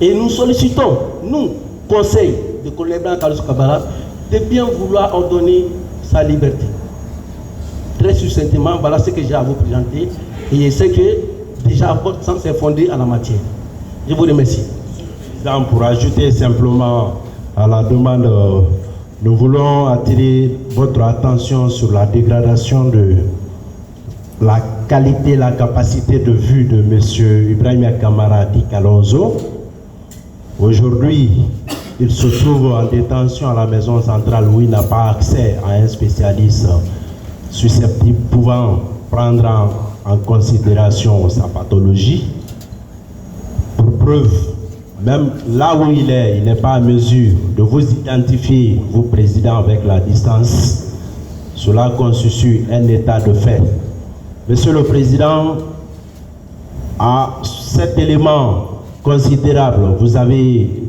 Et nous sollicitons, nous, conseil de Colonel Kalosou Kabara, de bien vouloir ordonner sa liberté. Très succinctement, voilà ce que j'ai à vous présenter. Et c'est que déjà votre sens est fondé en la matière. Je vous remercie. Pour ajouter simplement à la demande, nous voulons attirer votre attention sur la dégradation de la qualité, la capacité de vue de M. Ibrahima Kamara Di Kalonzo. Aujourd'hui, il se trouve en détention à la maison centrale où il n'a pas accès à un spécialiste susceptible pouvant prendre en considération sa pathologie. Pour preuve, même là où il n'est pas en mesure de vous identifier, vous président, avec la distance. Cela constitue un état de fait. Monsieur le Président, à cet élément considérable, vous avez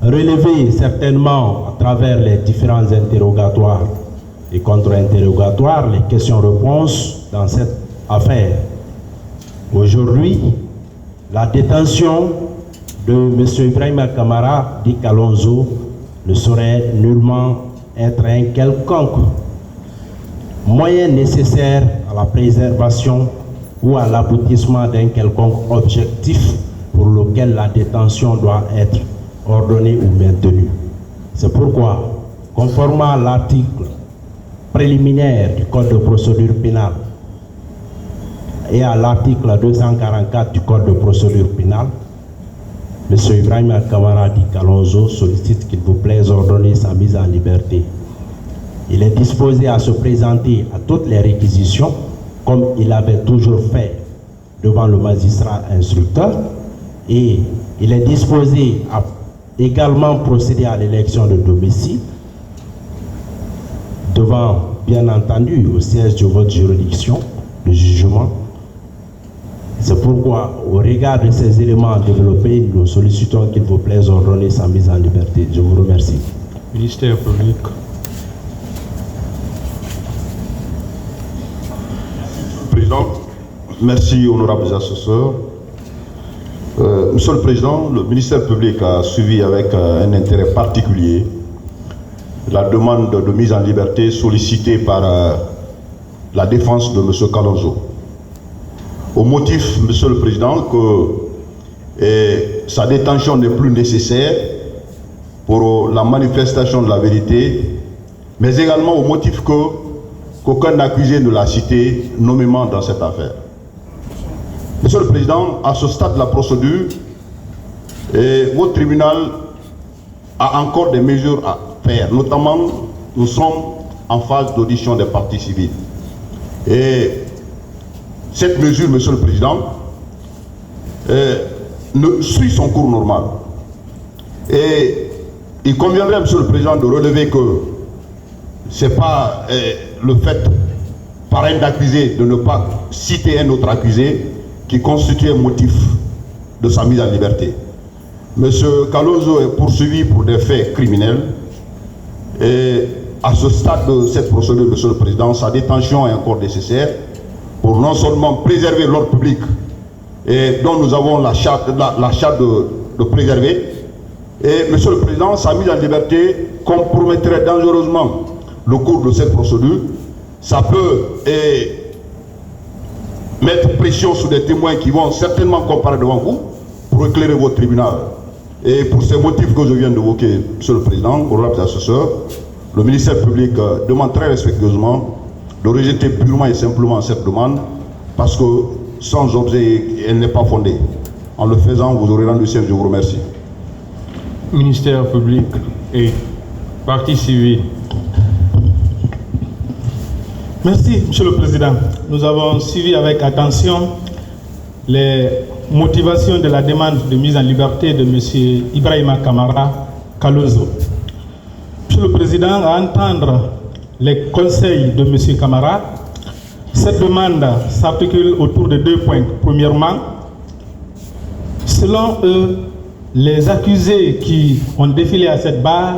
relevé certainement à travers les différents interrogatoires et contre-interrogatoires les questions-réponses dans cette affaire. Aujourd'hui, la détention de M. Ibrahima Kamara Di Kalonzo ne saurait nullement être un quelconque moyen nécessaire à la préservation ou à l'aboutissement d'un quelconque objectif pour lequel la détention doit être ordonnée ou maintenue. C'est pourquoi, conformément à l'article préliminaire du Code de procédure pénale et à l'article 244 du Code de procédure pénale, M. Ibrahima Kamara Di Kalonzo sollicite qu'il vous plaise ordonner sa mise en liberté. Il est disposé à se présenter à toutes les réquisitions, comme il avait toujours fait devant le magistrat instructeur, et il est disposé à également procéder à l'élection de domicile devant, bien entendu, au siège de votre juridiction de jugement. C'est pourquoi, au regard de ces éléments développés, nous sollicitons qu'il vous plaise ordonner sa mise en liberté. Je vous remercie. Ministère public. Président, merci honorables assesseurs. Monsieur le Président, le ministère public a suivi avec un intérêt particulier la demande de mise en liberté sollicitée par la défense de M. Kalonzo. Au motif, Monsieur le Président, que sa détention n'est plus nécessaire pour la manifestation de la vérité, mais également au motif qu'aucun accusé ne l'a cité nommément dans cette affaire. Monsieur le Président, à ce stade de la procédure, votre tribunal a encore des mesures à faire. Notamment, nous sommes en phase d'audition des parties civiles. Et cette mesure, Monsieur le Président, ne suit son cours normal. Et il conviendrait, Monsieur le Président, de relever que ce n'est pas le fait par un accusé de ne pas citer un autre accusé qui constitue un motif de sa mise en liberté. Monsieur Kalonzo est poursuivi pour des faits criminels et à ce stade de cette procédure, Monsieur le Président, sa détention est encore nécessaire pour non seulement préserver l'ordre public et dont nous avons la charte de préserver, et Monsieur le Président, sa mise en liberté compromettrait dangereusement le cours de cette procédure. Ça peut mettre pression sur des témoins qui vont certainement comparaître devant vous pour éclairer votre tribunal. Et pour ces motifs que je viens d'évoquer, Monsieur le Président, honorables assesseurs, le ministère public demande très respectueusement de rejeter purement et simplement cette demande parce que sans objet, elle n'est pas fondée. En le faisant, vous aurez rendu service. Je vous remercie. Ministère public et partie civile. Merci, Monsieur le Président. Nous avons suivi avec attention les motivations de la demande de mise en liberté de M. Ibrahima Kamara Kalonzo. Monsieur le Président, à entendre les conseils de M. Kamara, cette demande s'articule autour de 2 points. Premièrement, selon eux, les accusés qui ont défilé à cette barre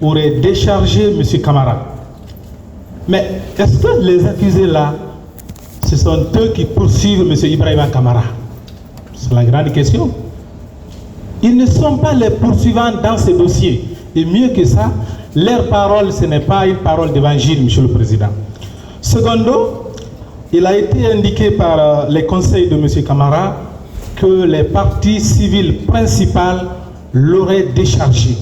auraient déchargé M. Kamara. Mais est-ce que les accusés là, ce sont eux qui poursuivent M. Ibrahima Kamara? C'est la grande question. Ils ne sont pas les poursuivants dans ces dossiers. Et mieux que ça, leur parole, ce n'est pas une parole d'évangile, Monsieur le Président. Secondo, il a été indiqué par les conseils de M. Camara que les parties civiles principales l'auraient déchargé.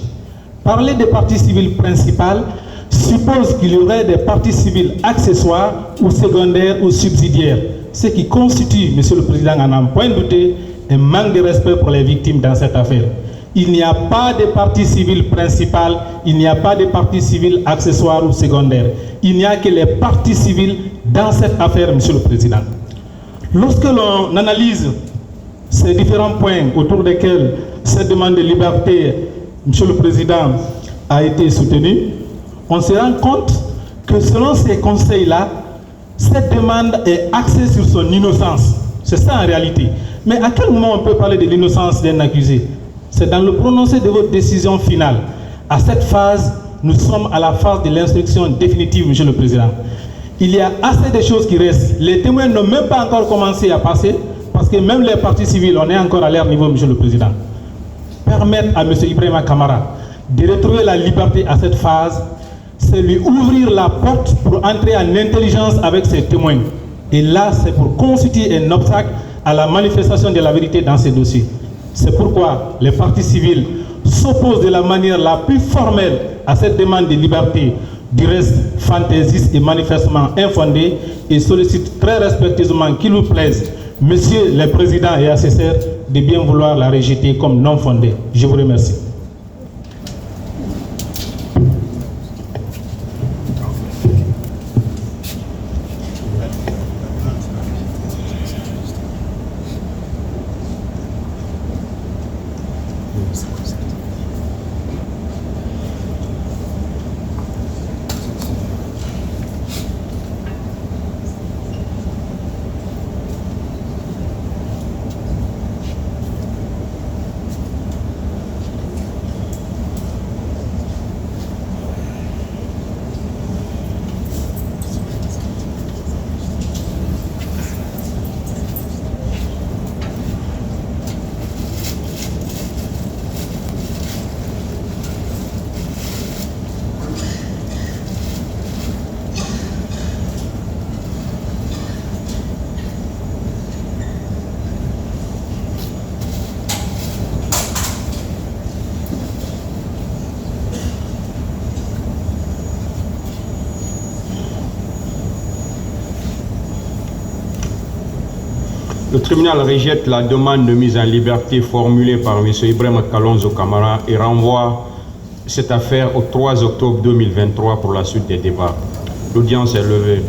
Parler des parties civiles principales suppose qu'il y aurait des parties civiles accessoires ou secondaires ou subsidiaires, ce qui constitue, Monsieur le Président, à n'en point douter, un manque de respect pour les victimes dans cette affaire. Il n'y a pas de partie civile principale, il n'y a pas de partie civile accessoire ou secondaire. Il n'y a que les parties civiles dans cette affaire, Monsieur le Président. Lorsque l'on analyse ces différents points autour desquels cette demande de liberté, Monsieur le Président, a été soutenue, on se rend compte que selon ces conseils-là, cette demande est axée sur son innocence. C'est ça en réalité. Mais à quel moment on peut parler de l'innocence d'un accusé? C'est dans le prononcé de votre décision finale. À cette phase, nous sommes à la phase de l'instruction définitive, Monsieur le Président. Il y a assez de choses qui restent. Les témoins n'ont même pas encore commencé à passer, parce que même les parties civiles, on est encore à leur niveau, Monsieur le Président. Permettre à M. Ibrahima Kamara de retrouver la liberté à cette phase, c'est lui ouvrir la porte pour entrer en intelligence avec ses témoins. Et là, c'est pour constituer un obstacle à la manifestation de la vérité dans ces dossiers. C'est pourquoi les parties civiles s'opposent de la manière la plus formelle à cette demande de liberté, du reste fantaisiste et manifestement infondée, et sollicitent très respectueusement qu'il vous plaise, Monsieur le Président et assesseur, de bien vouloir la rejeter comme non fondée. Je vous remercie. Le tribunal rejette la demande de mise en liberté formulée par M. Ibrahima Kalonzo Kamara et renvoie cette affaire au 3 octobre 2023 pour la suite des débats. L'audience est levée.